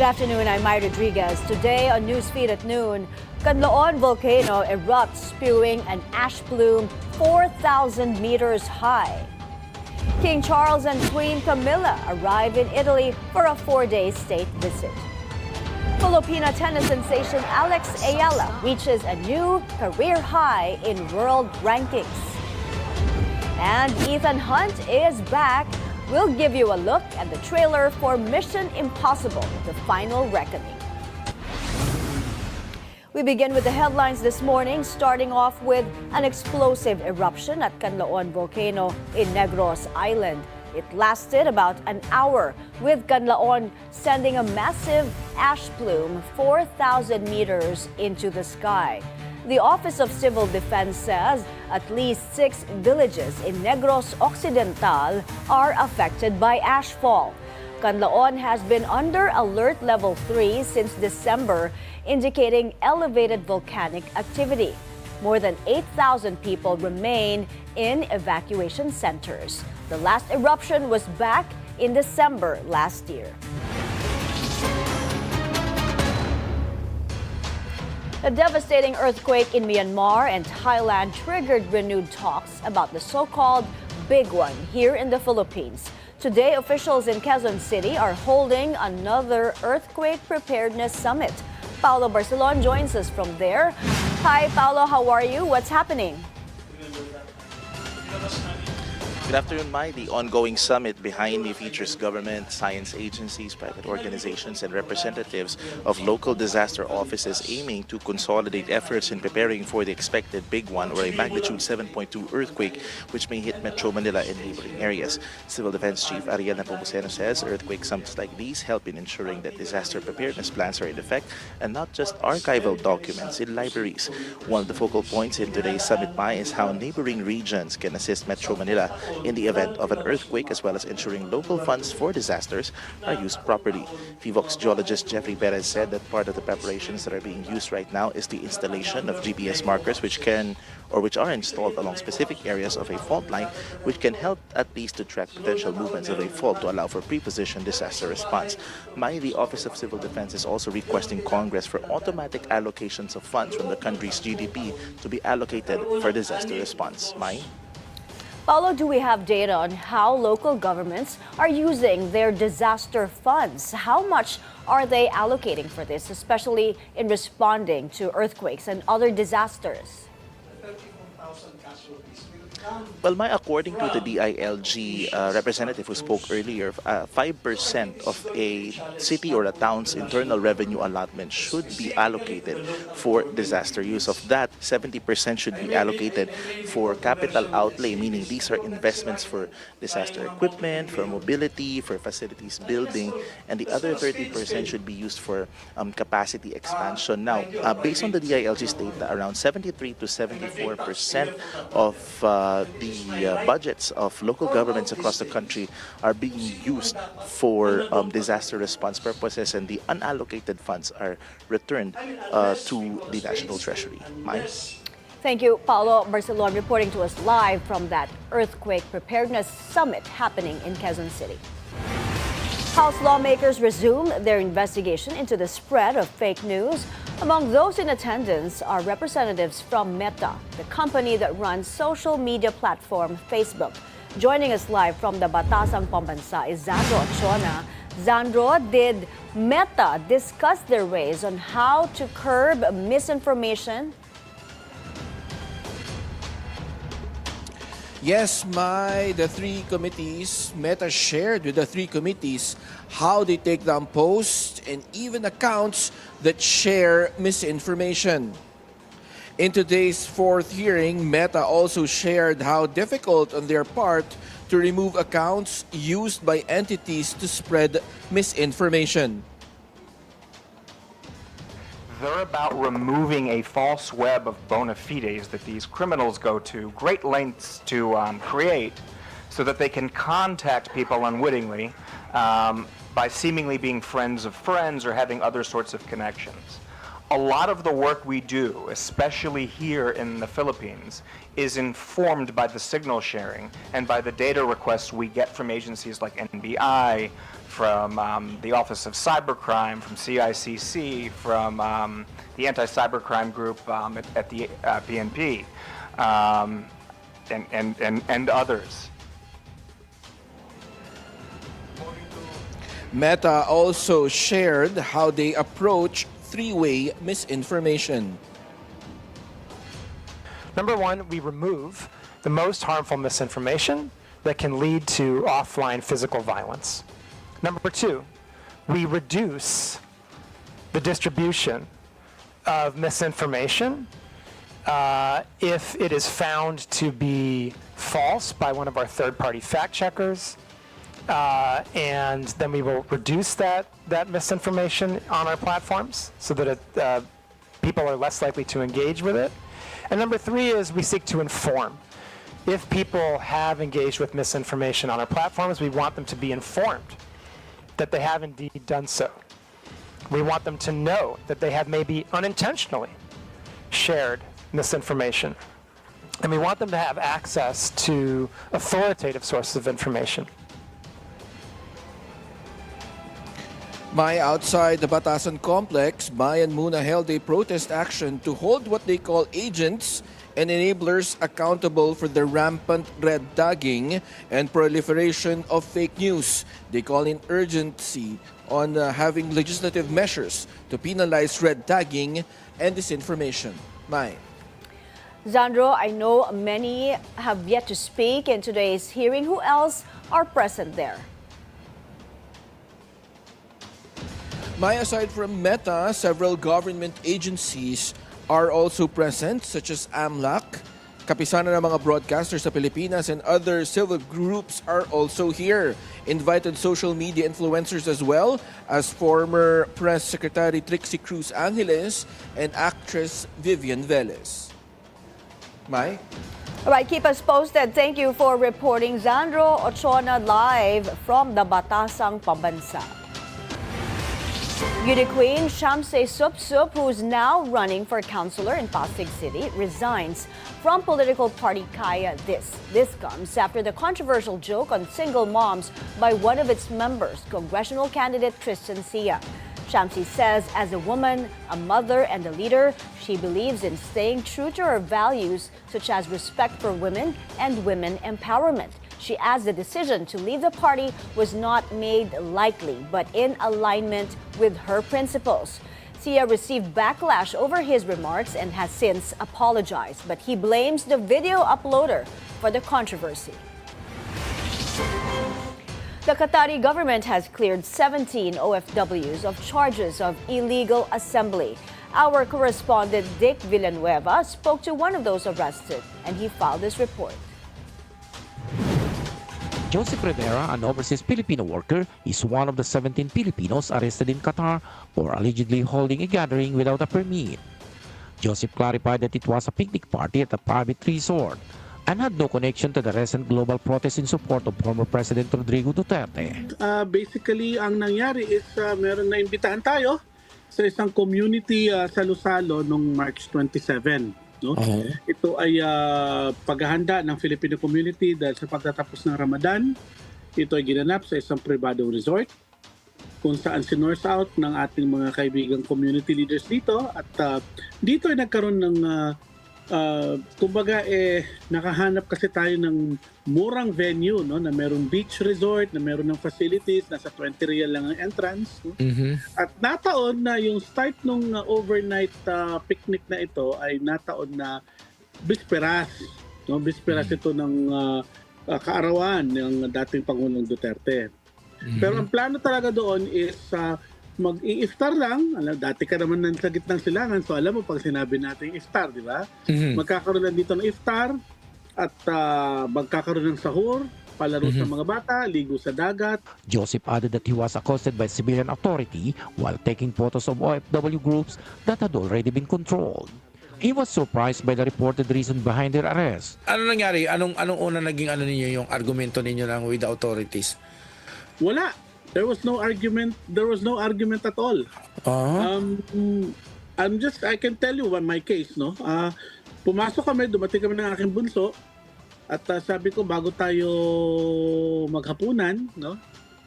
afternoon, I'm Mai Rodriguez. Today on Newsfeed at noon, Kanlaon Volcano erupts, spewing an ash plume 4,000 meters high. King Charles and Queen Camilla arrive in Italy for a 4-day state visit. Filipino tennis sensation Alex Eala reaches a new career high in world rankings. And Ethan Hunt is back. We'll give you a look at the trailer for Mission Impossible: The Final Reckoning. We begin with the headlines this morning, starting off with an explosive eruption at Kanlaon Volcano in Negros Island. It lasted about an hour, with Kanlaon sending a massive ash plume 4,000 meters into the sky. The Office of Civil Defense says at least 6 villages in Negros Occidental are affected by ashfall. Kanlaon has been under alert level 3 since December, indicating elevated volcanic activity. More than 8,000 people remain in evacuation centers. The last eruption was back in December last year. A devastating earthquake in Myanmar and Thailand triggered renewed talks about the so-called big one here in the Philippines. Today, officials in Quezon City are holding another earthquake preparedness summit. Paolo Barcelon joins us from there. Hi, Paolo, how are you? What's happening? Good afternoon, Mai. The ongoing summit behind me features government, science agencies, private organizations, and representatives of local disaster offices aiming to consolidate efforts in preparing for the expected big one, or a magnitude 7.2 earthquake, which may hit Metro Manila and neighboring areas. Civil Defense Chief Ariel Nepomuceno says earthquake summits like these help in ensuring that disaster preparedness plans are in effect and not just archival documents in libraries. One of the focal points in today's summit, Mai, is how neighboring regions can assist Metro Manila in the event of an earthquake, as well as ensuring local funds for disasters are used properly. PHIVOX geologist Jeffrey Perez said that part of the preparations that are being used right now is the installation of GPS markers which are installed along specific areas of a fault line, which can help at least to track potential movements of a fault to allow for pre-positioned disaster response. The Office of Civil Defense is also requesting Congress for automatic allocations of funds from the country's GDP to be allocated for disaster response. Paolo, do we have data on how local governments are using their disaster funds? How much are they allocating for this, especially in responding to earthquakes and other disasters? Well, according to the DILG representative who spoke earlier, 5% of a city or a town's internal revenue allotment should be allocated for disaster use. Of that, 70% should be allocated for capital outlay, meaning these are investments for disaster equipment, for mobility, for facilities building, and the other 30% should be used for capacity expansion. Now, based on the DILG's data, around 73 to 74% of the budgets of local governments across the country are being used for disaster response purposes, and the unallocated funds are returned to the National Treasury. Thank you, Paolo Barcelon, reporting to us live from that earthquake preparedness summit happening in Quezon City. House lawmakers resume their investigation into the spread of fake news. Among those in attendance are representatives from Meta, the company that runs social media platform Facebook. Joining us live from the Batasang Pambansa is Zandro Achona. Zandro, did Meta discuss their ways on how to curb misinformation? Yes, the three committees, Meta shared with the three committees how they take down posts and even accounts that share misinformation. In today's fourth hearing, Meta also shared how difficult on their part to remove accounts used by entities to spread misinformation. They're about removing a false web of bona fides that these criminals go to great lengths to create so that they can contact people unwittingly by seemingly being friends of friends or having other sorts of connections. A lot of the work we do, especially here in the Philippines, is informed by the signal sharing and by the data requests we get from agencies like NBI, from the Office of Cybercrime, from CICC, from the Anti-Cybercrime Group at the BNP, and others. Meta also shared how they approach three-way misinformation. Number one, we remove the most harmful misinformation that can lead to offline physical violence. Number two, we reduce the distribution of misinformation if it is found to be false by one of our third-party fact checkers, and then we will reduce that misinformation on our platforms so that people are less likely to engage with it. And number three is we seek to inform. If people have engaged with misinformation on our platforms, we want them to be informed that they have indeed done so. We want them to know that they have maybe unintentionally shared misinformation. And we want them to have access to authoritative sources of information. Mai, outside the Batasan complex, Mai and Muna held a protest action to hold what they call agents and enablers accountable for the rampant red tagging and proliferation of fake news. They call in urgency on having legislative measures to penalize red tagging and disinformation. Mai. Zandro, I know many have yet to speak in today's hearing. Who else are present there? Mai, aside from Meta, several government agencies are also present, such as AMLAC, kapisanan ng mga broadcasters sa Pilipinas, and other civil groups are also here. Invited social media influencers as well as former Press Secretary Trixie Cruz Angeles and actress Vivian Velez. Mai? All right, keep us posted. Thank you for reporting. Zandro Ochona live from the Batasang Pambansa. Beauty queen Shamcey Supsup, who's now running for councilor in Pasig City, resigns from political party Kaya. This comes after the controversial joke on single moms by one of its members, congressional candidate Tristan Sia. Shamcey says as a woman, a mother, and a leader, she believes in staying true to her values such as respect for women and women empowerment. She adds the decision to leave the party was not made lightly, but in alignment with her principles. Sia received backlash over his remarks and has since apologized, but he blames the video uploader for the controversy. The Qatari government has cleared 17 OFWs of charges of illegal assembly. Our correspondent Dick Villanueva spoke to one of those arrested, and he filed this report. Joseph Rivera, an overseas Filipino worker, is one of the 17 Filipinos arrested in Qatar for allegedly holding a gathering without a permit. Joseph clarified that it was a picnic party at a private resort and had no connection to the recent global protest in support of former President Rodrigo Duterte. Basically, ang nangyari is meron na imbitahan tayo sa isang community sa Lusalo noong March 27. No? Ito ay paghahanda ng Filipino community dahil sa pagtatapos ng Ramadan. Ito ay ginanap sa isang pribadong resort kung saan sinorse out ng ating mga kaibigang community leaders dito. At dito ay nagkaroon ng, kumbaga nakahanap kasi tayo ng murang venue, no? Na merong beach resort, na meron ng facilities, nasa 20 real lang ang entrance. No? At nataon na yung start nung overnight picnic na ito ay nataon na bisperas. No? Bisperas ito ng kaarawan ng dating Pangulong Duterte. Pero ang plano talaga doon is mag-i-iftar lang. Dati ka naman sa gitnang silangan, so alam mo pag sinabi natin iftar, di ba? Magkakaroon lang dito ng iftar at magkakaroon ng sahur, palaro sa mga bata, ligo sa dagat. Joseph added that he was accosted by civilian authority while taking photos of OFW groups that had already been controlled. He was surprised by the reported reason behind their arrest. Ano nangyari? Anong una naging ninyo, yung argumento ninyo ng with the authorities? Wala. There was no argument. There was no argument at all. I can tell you my case, no? Pumasok kami, dumating kami ng aking bunso at sabi ko bago tayo maghapunan, no?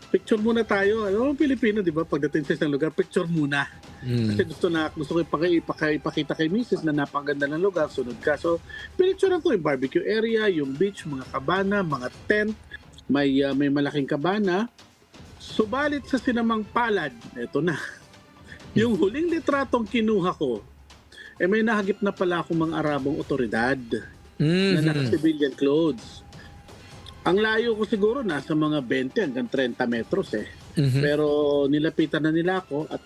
picture muna tayo. Ano ang Pilipino, di ba? Pagdating sa isang lugar, picture muna. Kasi gusto ko ipakita kay Mrs. na napakaganda ng lugar, sunod ka. So, pinicturean ko yung barbecue area, yung beach, mga kabana, mga tent, may malaking kabana. Subalit sa sinamang palad, eto na. Yung huling litratong kinuha ko, may nahagip na pala akong mga Arabong otoridad na naka-civilian clothes. Ang layo ko siguro nasa mga 20 hanggang 30 metros eh. Pero nilapitan na nila ako at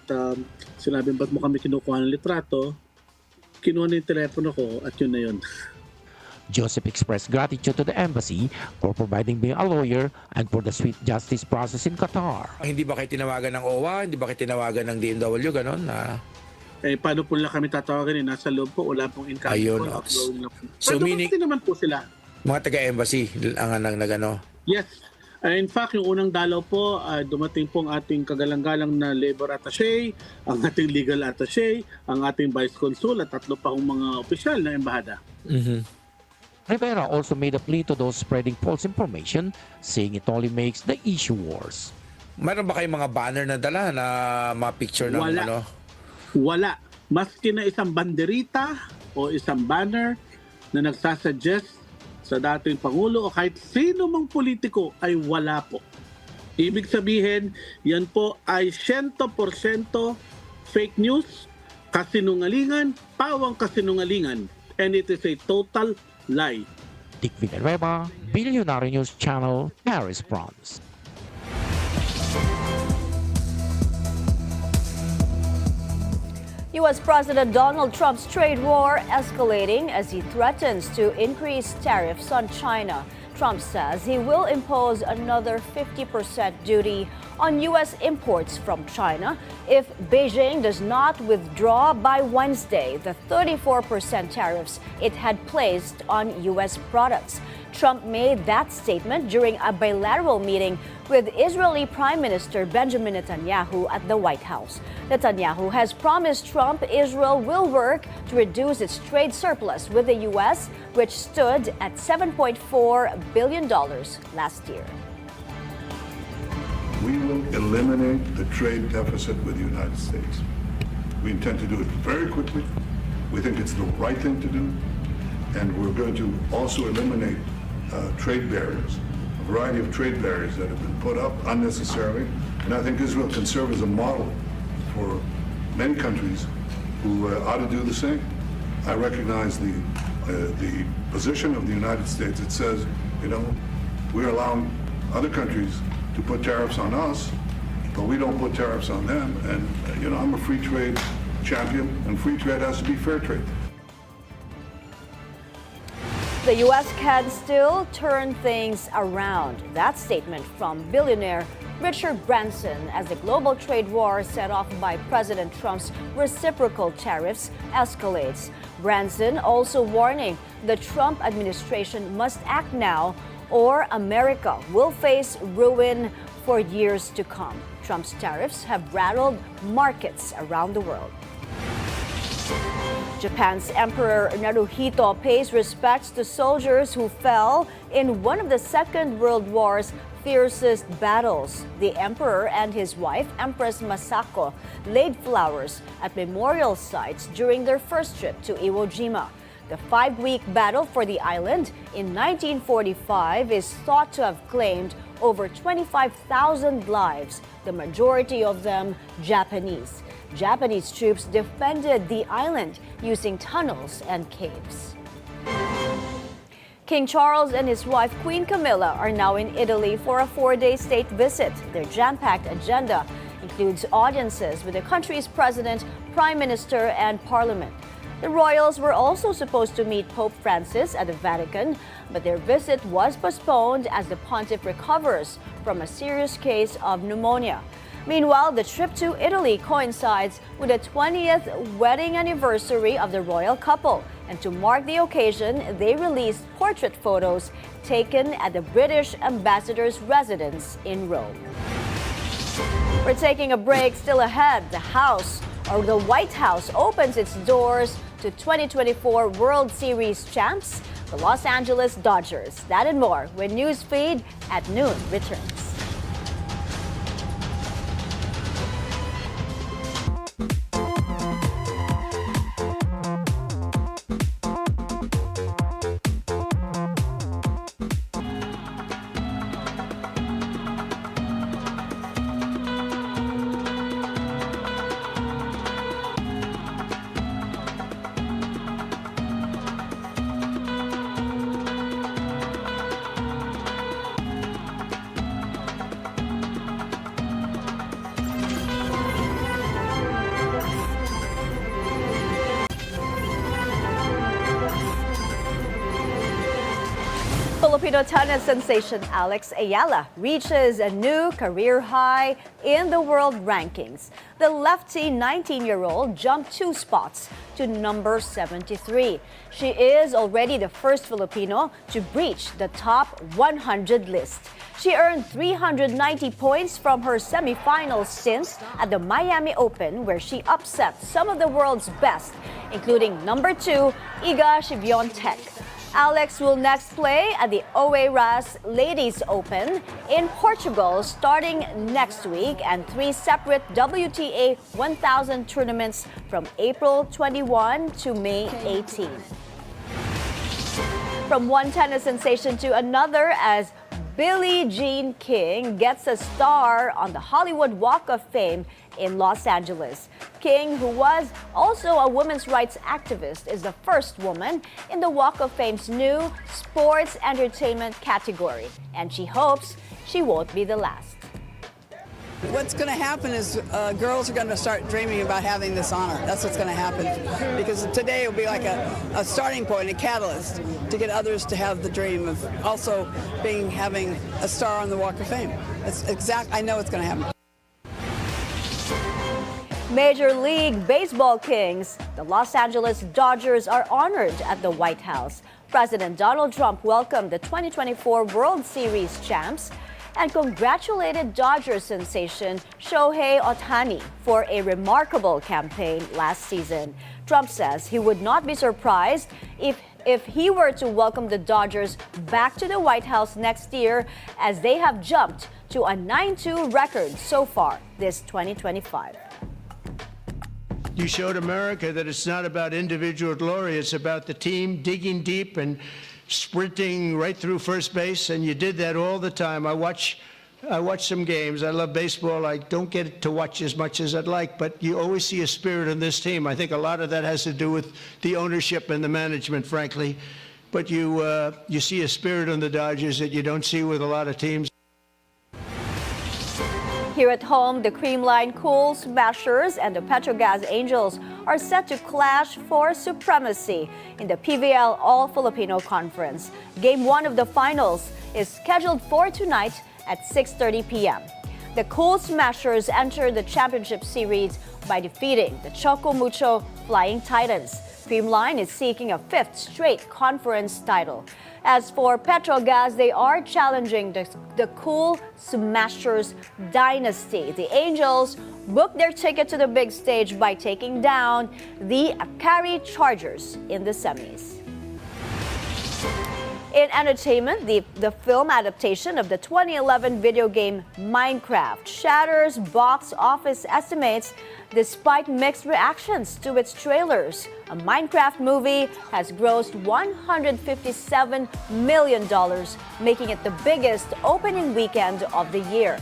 sinabi, ba't mo kami kinukuha ng litrato? Kinuha na yung telepono ko at yun na yun. Joseph expressed gratitude to the embassy for providing being a lawyer and for the swift justice process in Qatar. Hindi ba kayo tinawagan ng OWA? Hindi ba kayo tinawagan ng DMW? Ganon na... Paano po lang kami tatawagin? Nasa loob po, wala pong incoming Ayun, call. Ops. So, meaning- naman po sila. Mga taga-embassy ang nagano. Yes. In fact, yung unang dalaw po, dumating po ang ating kagalang-galang na labor attaché, ang ating legal attaché, ang ating vice consul at 3 pa akong mga opisyal na embahada. Rivera also made a plea to those spreading false information, saying it only makes the issue worse. Mayroon ba kayong mga banner na dala na mga picture ng Wala. ano? Wala. Maski na isang banderita o isang banner na nagsasuggest sa dating Pangulo o kahit sino mang politiko ay wala po. Ibig sabihin, yan po ay 100% fake news, kasinungalingan, pawang kasinungalingan, and it is a total lie. Dick Villanueva, Billionaire News Channel, Paris, France. U.S. President Donald Trump's trade war escalating as he threatens to increase tariffs on China. Trump says he will impose another 50% duty on U.S. imports from China if Beijing does not withdraw by Wednesday the 34% tariffs it had placed on U.S. products. Trump made that statement during a bilateral meeting with Israeli Prime Minister Benjamin Netanyahu at the White House. Netanyahu has promised Trump Israel will work to reduce its trade surplus with the U.S., which stood at $7.4 billion last year. We will eliminate the trade deficit with the United States. We intend to do it very quickly. We think it's the right thing to do. And we're going to also eliminate trade barriers, a variety of trade barriers that have been put up unnecessarily. And I think Israel can serve as a model for many countries who ought to do the same. I recognize the position of the United States. It says, we're allowing other countries to put tariffs on us, but we don't put tariffs on them. And, I'm a free trade champion, and free trade has to be fair trade. The U.S. can still turn things around. That statement from billionaire Richard Branson as the global trade war set off by President Trump's reciprocal tariffs escalates. Branson also warning the Trump administration must act now or America will face ruin for years to come. Trump's tariffs have rattled markets around the world. Japan's Emperor Naruhito pays respects to soldiers who fell in one of the Second World War's fiercest battles. The emperor and his wife, Empress Masako, laid flowers at memorial sites during their first trip to Iwo Jima. The 5-week battle for the island in 1945 is thought to have claimed over 25,000 lives, the majority of them Japanese. Japanese troops defended the island using tunnels and caves. King Charles and his wife, Queen Camilla, are now in Italy for a 4-day state visit. Their jam-packed agenda includes audiences with the country's president, prime minister, and parliament. The royals were also supposed to meet Pope Francis at the Vatican, but their visit was postponed as the pontiff recovers from a serious case of pneumonia. Meanwhile, the trip to Italy coincides with the 20th wedding anniversary of the royal couple. And to mark the occasion, they released portrait photos taken at the British ambassador's residence in Rome. We're taking a break. Still ahead, the White House opens its doors to 2024 World Series champs, the Los Angeles Dodgers. That and more when Newsfeed at noon returns. Filipino tennis sensation Alex Eala reaches a new career high in the world rankings. The lefty 19-year-old jumped 2 spots to number 73. She is already the first Filipino to breach the top 100 list. She earned 390 points from her semifinal stint at the Miami Open, where she upset some of the world's best, including number 2 Iga Świątek. Alex will next play at the Oeiras Ladies Open in Portugal starting next week, and 3 separate WTA 1000 tournaments from April 21 to May 18. From one tennis sensation to another, as Billie Jean King gets a star on the Hollywood Walk of Fame in Los Angeles. King, who was also a women's rights activist, is the first woman in the Walk of Fame's new sports entertainment category, and she hopes she won't be the last. What's going to happen is girls are going to start dreaming about having this honor. That's what's going to happen. Because today will be like a starting point, a catalyst to get others to have the dream of also having a star on the Walk of Fame. I know it's going to happen. Major League Baseball kings, the Los Angeles Dodgers, are honored at the White House. President Donald Trump welcomed the 2024 World Series champs and congratulated Dodgers sensation Shohei Ohtani for a remarkable campaign last season. Trump says he would not be surprised if he were to welcome the Dodgers back to the White House next year, as they have jumped to a 9-2 record so far this 2025. You showed America that it's not about individual glory, it's about the team digging deep and sprinting right through first base, and you did that all the time. I watch some games. I love baseball. I don't get to watch as much as I'd like, but you always see a spirit in this team. I think a lot of that has to do with the ownership and the management, frankly. But you see a spirit in the Dodgers that you don't see with a lot of teams. Here at home, the Creamline Cool Smashers and the Petrogas Angels are set to clash for supremacy in the PVL All-Filipino Conference. Game 1 of the finals is scheduled for tonight at 6:30 p.m. The Cool Smashers enter the championship series by defeating the Choco Mucho Flying Titans. Creamline is seeking a 5th straight conference title. As for Petrogas, they are challenging the Cool Smashers dynasty. The Angels booked their ticket to the big stage by taking down the Akari Chargers in the semis. In entertainment, the film adaptation of the 2011 video game Minecraft shatters box office estimates despite mixed reactions to its trailers. A Minecraft movie has grossed $157 million, making it the biggest opening weekend of the year.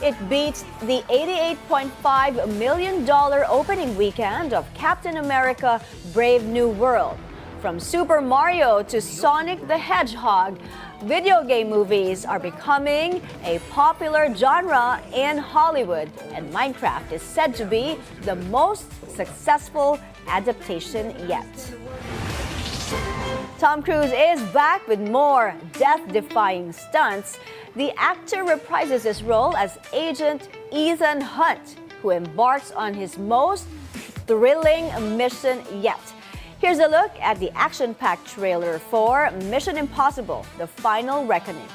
It beats the $88.5 million opening weekend of Captain America: Brave New World. From Super Mario to Sonic the Hedgehog, video game movies are becoming a popular genre in Hollywood, and Minecraft is said to be the most successful adaptation yet. Tom Cruise is back with more death-defying stunts. The actor reprises his role as Agent Ethan Hunt, who embarks on his most thrilling mission yet. Here's a look at the action-packed trailer for Mission Impossible: The Final Reckoning.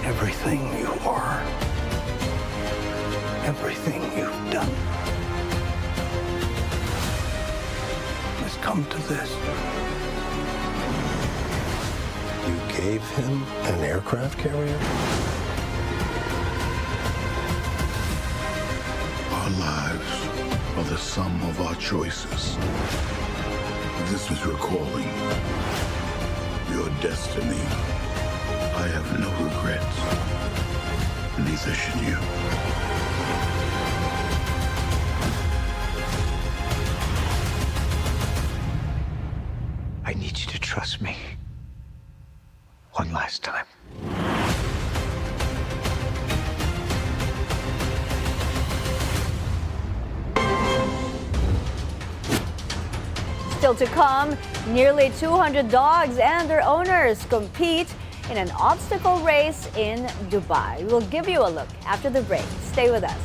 Everything you are, everything you've done, has come to this. You gave him an aircraft carrier? Our lives are the sum of our choices. This is your calling, your destiny. I have no regrets. Neither should you. I need you to trust me. One last time. Still to come, nearly 200 dogs and their owners compete in an obstacle race in Dubai. We'll give you a look after the break. Stay with us.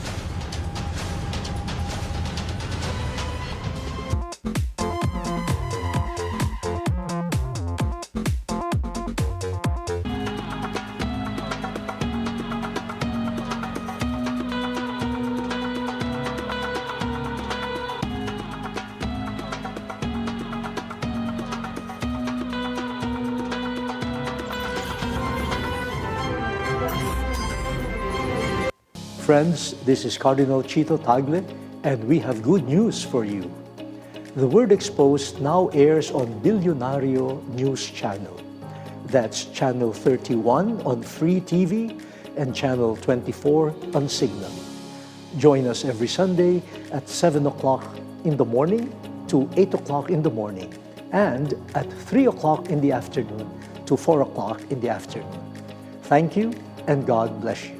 Friends, this is Cardinal Chito Tagle, and we have good news for you. The Word Exposed now airs on Bilyonario News Channel. That's Channel 31 on Free TV and Channel 24 on Cignal. Join us every Sunday at 7 o'clock in the morning to 8 o'clock in the morning, and at 3 o'clock in the afternoon to 4 o'clock in the afternoon. Thank you, and God bless you.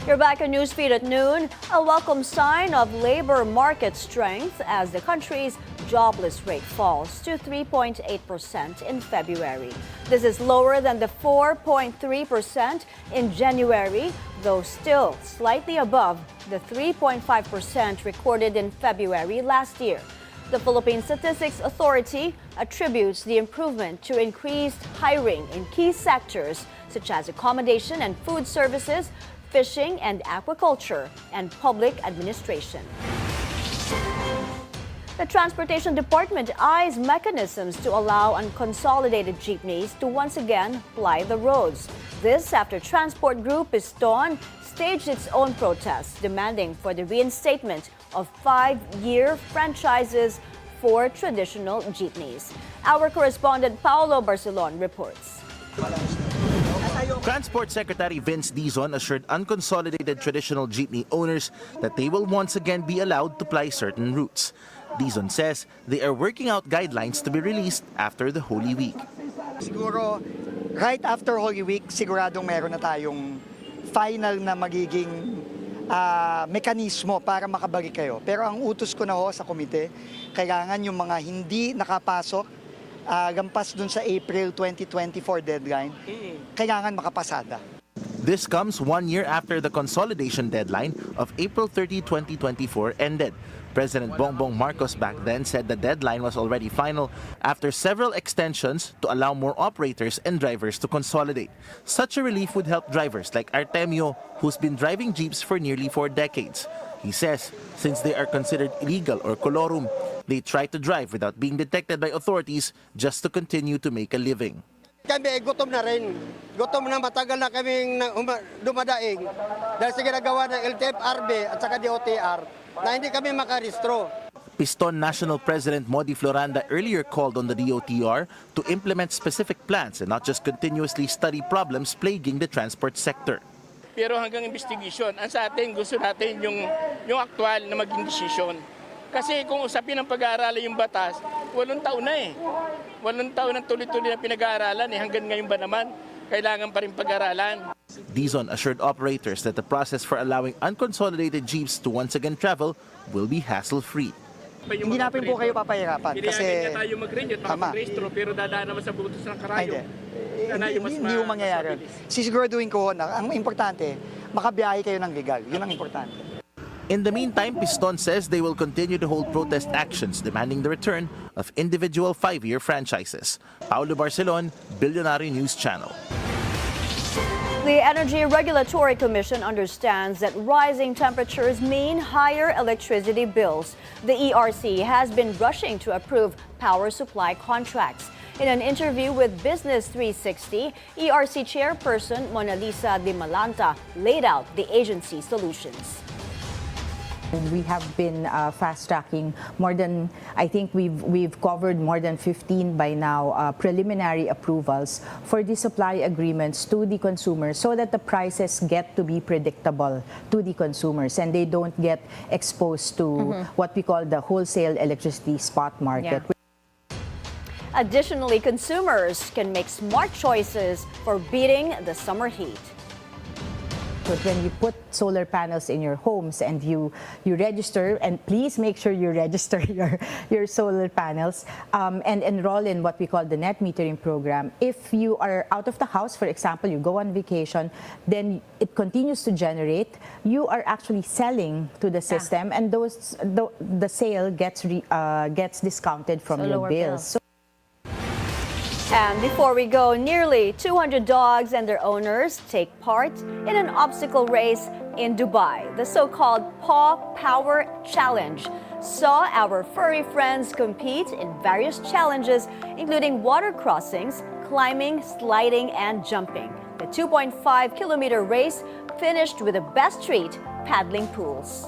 You're back on Newsfeed at noon. A welcome sign of labor market strength as the country's jobless rate falls to 3.8% in February. This is lower than the 4.3% in January, though still slightly above the 3.5% recorded in February last year. The Philippine Statistics Authority attributes the improvement to increased hiring in key sectors such as accommodation and food services, fishing and aquaculture, and public administration. The Transportation Department eyes mechanisms to allow unconsolidated jeepneys to once again ply the roads. This after transport group Piston staged its own protests demanding for the reinstatement of 5-year franchises for traditional jeepneys. Our correspondent Paolo Barcelon reports. Transport Secretary Vince Dizon assured unconsolidated traditional jeepney owners that they will once again be allowed to ply certain routes. Dizon says they are working out guidelines to be released after the Holy Week. Siguro, right after Holy Week, siguradong meron na tayong final na magiging mekanismo para makabalik kayo. Pero ang utos ko na ho sa komite, kailangan yung mga hindi nakapasok lampas dun sa April 2024 deadline, kailangan makapasada. This comes 1 year after the consolidation deadline of April 30, 2024 ended. President Bongbong Marcos back then said the deadline was already final after several extensions to allow more operators and drivers to consolidate. Such a relief would help drivers like Artemio, who's been driving jeeps for nearly 4 decades. He says since they are considered illegal or colorum, they try to drive without being detected by authorities just to continue to make a living. Kami gutom na rin. Gutom na, matagal na kaming dumadaing dahil sa ginagawa ng LTFRB at saka DOTR na hindi kami makarehistro. Piston National President Modi Floranda earlier called on the DOTR to implement specific plans and not just continuously study problems plaguing the transport sector. Pero hanggang investigation, ang sa atin gusto natin yung aktual na maging desisyon. Kasi kung usapin ng pag-aaralan yung batas, 8 taon na eh. 8 taon ang tuloy-tuloy na pinag-aaralan eh. Hanggang ngayon ba naman, kailangan pa rin pag-aaralan. Dizon assured operators that the process for allowing unconsolidated jeeps to once again travel will be hassle-free. Hindi natin po kayo papahirapan kasi Pinayagan niya tayo mag-renew at mag-registro pero dadaan naman sa butos ng karayo. Hindi mo mangyayari. Sisiguraduhin ko na ang importante, makabiyahe kayo ng legal. Yun ang importante. In the meantime, Piston says they will continue to hold protest actions demanding the return of individual 5-year franchises. Paulo Barcelon, Bilyonario News Channel. The Energy Regulatory Commission understands that rising temperatures mean higher electricity bills. The ERC has been rushing to approve power supply contracts. In an interview with Business 360, ERC Chairperson Mona Lisa de Malanta laid out the agency's solutions. We have been fast-tracking more than, I think we've covered more than 15 by now preliminary approvals for the supply agreements to the consumers so that the prices get to be predictable to the consumers and they don't get exposed to what we call the wholesale electricity spot market. Yeah. Additionally, consumers can make smart choices for beating the summer heat. when you put solar panels in your homes and you register, and please make sure you register your solar panels and enroll in what we call the net metering program. If you are out of the house, for example, you go on vacation, then it continues to generate. You are actually selling to the system, and the sale gets discounted from your bills. And before we go, nearly 200 dogs and their owners take part in an obstacle race in Dubai. The so-called Paw Power Challenge saw our furry friends compete in various challenges, including water crossings, climbing, sliding, and jumping. The 2.5-kilometer race finished with the best treat, paddling pools.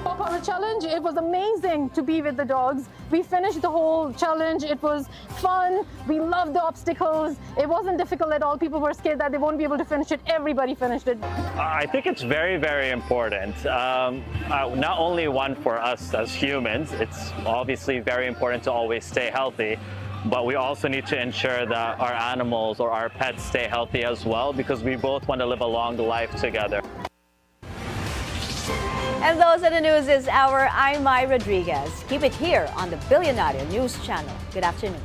Paw Power Challenge, it was amazing to be with the dogs. We finished the whole challenge. It was fun. We loved the obstacles. It wasn't difficult at all. People were scared that they won't be able to finish it. Everybody finished it. I think it's very, very important. Not only one for us as humans, it's obviously very important to always stay healthy, but we also need to ensure that our animals or our pets stay healthy as well, because we both want to live a long life together. And those are the news this hour. I'm Mai Rodriguez. Keep it here on the Billionaire News Channel. Good afternoon.